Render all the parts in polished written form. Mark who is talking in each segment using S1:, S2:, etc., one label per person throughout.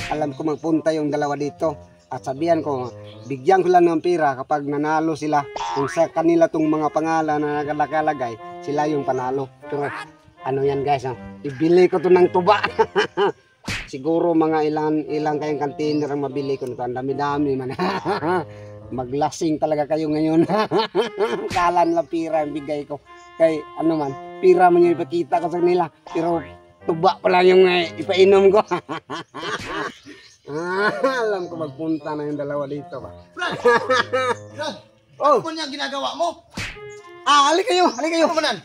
S1: Alam ko magpunta yung dalawa dito. At sabihan ko, bigyan ko lang ng pera kapag nanalo sila. Kung sa kanila tong mga pangalan na nakalagay, sila yung panalo. Pero ano yan guys, ibili ko to ng tuba. Siguro mga ilang kayong container ang mabili ko nito. Ang dami-dami man. Maglasing talaga kayo ngayon. Kalan lang pira ang bigay ko. Kay ano man, pira man yung ipakita ko sa kanila. Pero tuba pala yung ipainom ko. Alam ko magpunta na yung dalawa dito ba.
S2: Brad,
S1: oh,
S2: ano niya ginagawa mo?
S1: halik kayo.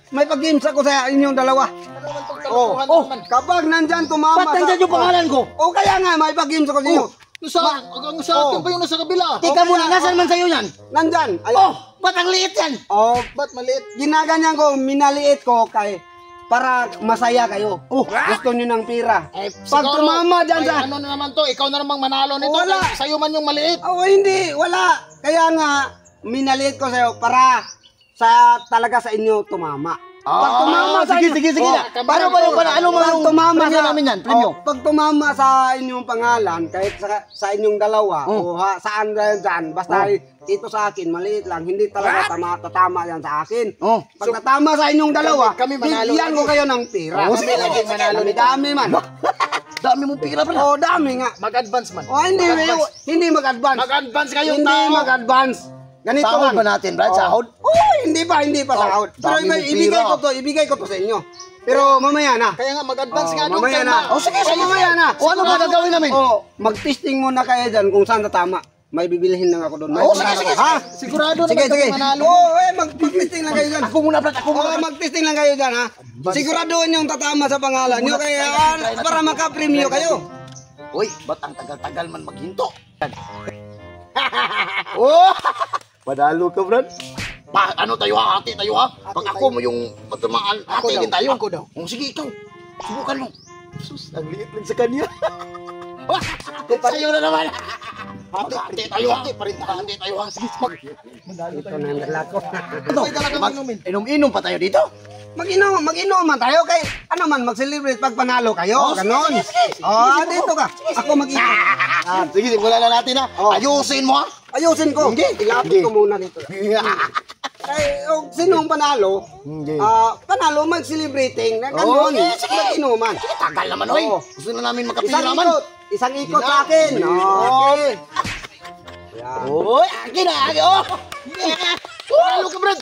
S1: May pag-games ako sa inyong dalawa. Kapag nandyan tumama.
S2: Ba't nandyan yung pangalan ko?
S1: Kaya nga, may pag-games ako sa inyo.
S2: Ang sa akin pa yung nasa kabila.
S1: Teka muna, nasan man sa'yo yan? Nandyan.
S2: Ba't ang liit yan?
S1: Ba't maliit? Ginaganyan ko, minaliit ko kay para masaya kayo. Gusto nyo ng pira. Pag tumama dyan sa...
S2: Ano na naman to? Ikaw na namang manalo nito.
S1: Wala.
S2: Sa'yo man yung maliit.
S1: Hindi. Wala. Kaya nga, minaliit ko sa'yo para sa talaga sa inyo tumama. Pag tumama sa
S2: sige. Paano ba yung ano mo yung
S1: tumama
S2: premyo namin yan? Premyo.
S1: Pag tumama sa inyong pangalan, kahit sa inyong dalawa, saan dyan, basta ito sa akin, maliit lang, hindi talaga tatama yan sa akin. Pag tatama sa inyong dalawa,
S2: kami manalo
S1: bigyan ko kayo ng pira.
S2: Kami laging manalo.
S1: Dami man.
S2: Dami mong pira pala.
S1: Dami nga.
S2: Mag-advance man.
S1: Hindi mag-advance.
S2: Mag-advance kayong
S1: Hindi
S2: tao.
S1: mag-advance. Ganito
S2: Sahod
S1: lang.
S2: ba natin, Brad? Sahod?
S1: Hindi pa sahod. Pero ibigay ko to sa inyo. Pero mamaya na.
S2: Kaya nga mag-advance nga doon.
S1: Mamaya na.
S2: Sige,
S1: mamaya na.
S2: Ano ba gagawin namin?
S1: Mag-testing muna kayo dyan kung saan tatama. May bibilihin lang ako doon.
S2: Sige. Sigurado na
S1: Sige.
S2: manalo.
S1: Mag-testing lang kayo dyan.
S2: Ako muna, Brad.
S1: Mag-testing lang kayo dyan, ha. Siguraduhin yung tatama sa pangalan nyo kaya para makapremyo kayo.
S2: Uy, ba't ang tagal-tagal man maghinto? Madalo ka, Brad. Ano tayo ha? Hati tayo ha? Pag ako mo yung matumaan, hatiin tayo. Ako daw. Sige, ikaw. Subukan mo. Sus, ang liit lang sa kanya. Sa'yo na naman. Hati tayo ha. Hati tayo ha. Sige,
S1: Ito na yung dala ko.
S2: Inom-inom pa tayo dito.
S1: Mag-inom man tayo kay ano man mag-celebrate pag panalo kayo. Ganon. Dito ka. Ako mag-inom.
S2: Sige, simulan na natin ha. Ayusin mo ha.
S1: Ayusin ko. Ilapit ko muna dito. Sinong panalo? Panalo mag-celebrating. Ganon. Mag-inuman.
S2: Tagal naman oy. Gusto na namin makapira man.
S1: Isang ikot sa akin. Okay.
S2: Oy, akin na. Panalo ka, Brad.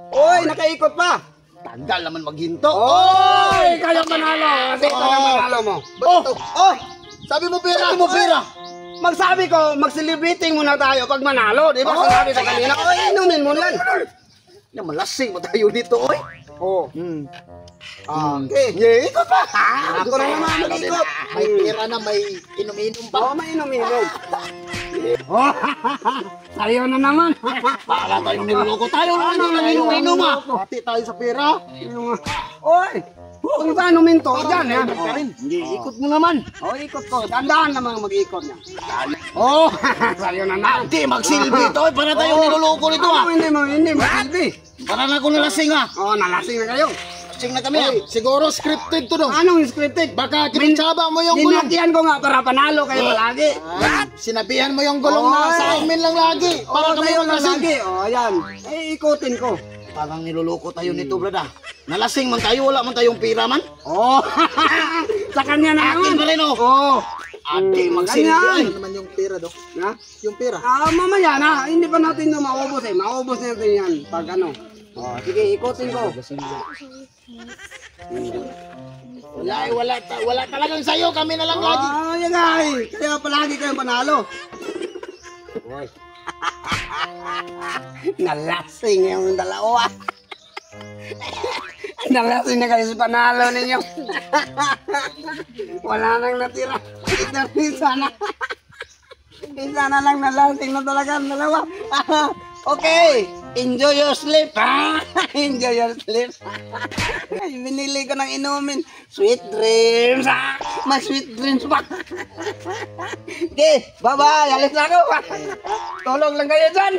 S1: Oy, nakaikot pa.
S2: Tagal naman maghinto.
S1: Oy, kayo manalo. Dito na manalo mo.
S2: Sabi mo pera.
S1: Magsabi ko, mag-celebrating muna tayo pag manalo. Di ba sinabi sa kanina? Inumin mo yan.
S2: Malasing mo tayo dito, oy.
S1: Okay. Ikot pa. Ako na naman mag-ikot.
S2: May pera na, may inom-inom pa.
S1: May inom-inom. Sayo na naman.
S2: Para tayong niloloko tayo. Ano lang inom-inom ha? Pati tayo sa pera.
S1: Oy, kung saan uminto, dyan yan.
S2: Hindi, ikot mo naman.
S1: Ikot ko. Dandahan naman mag-ikot niya. Sayo na naman.
S2: Hindi, magsilbi ito. Para tayong niloloko nito ha.
S1: Hindi magsilbi.
S2: Para na ako nalasing ha.
S1: Nalasing na kayo.
S2: Lasing na kami ha. Siguro scripted to dong.
S1: Anong scripted?
S2: Baka kinitsaba mo yung gulong.
S1: Dinakyan ko nga para panalo kayo palagi.
S2: Sinabihan mo yung gulong na sa amin lang lagi. Para kami malasing.
S1: Ayan. Ikutin ko.
S2: Parang niloloko tayo nito, brada. Nalasing man tayo, wala man tayong pira man.
S1: Sa kanya na naman.
S2: Akin pa rin, Ate, magsilbi naman yung pira, do. Yung pira.
S1: Mamaya na. Hindi pa natin na maubos eh. Maubos natin yan. Pag ano. Sige, ikutin ko.
S2: Wala talagang sayo. Kami na lang lagi.
S1: Yan nga eh. Kaya palagi kayong panalo. Nalasing yung dalawa. Nalasing na kayo sa panalo ninyo. Wala nang natira. Isa na lang nalasing na talaga ang dalawa. Okay, enjoy your sleep. Enjoy your sleep. Binili ko ng inumin. Sweet dreams. May sweet dreams pa. Okay, bye-bye. Alis na ako. Tulog lang kayo dyan.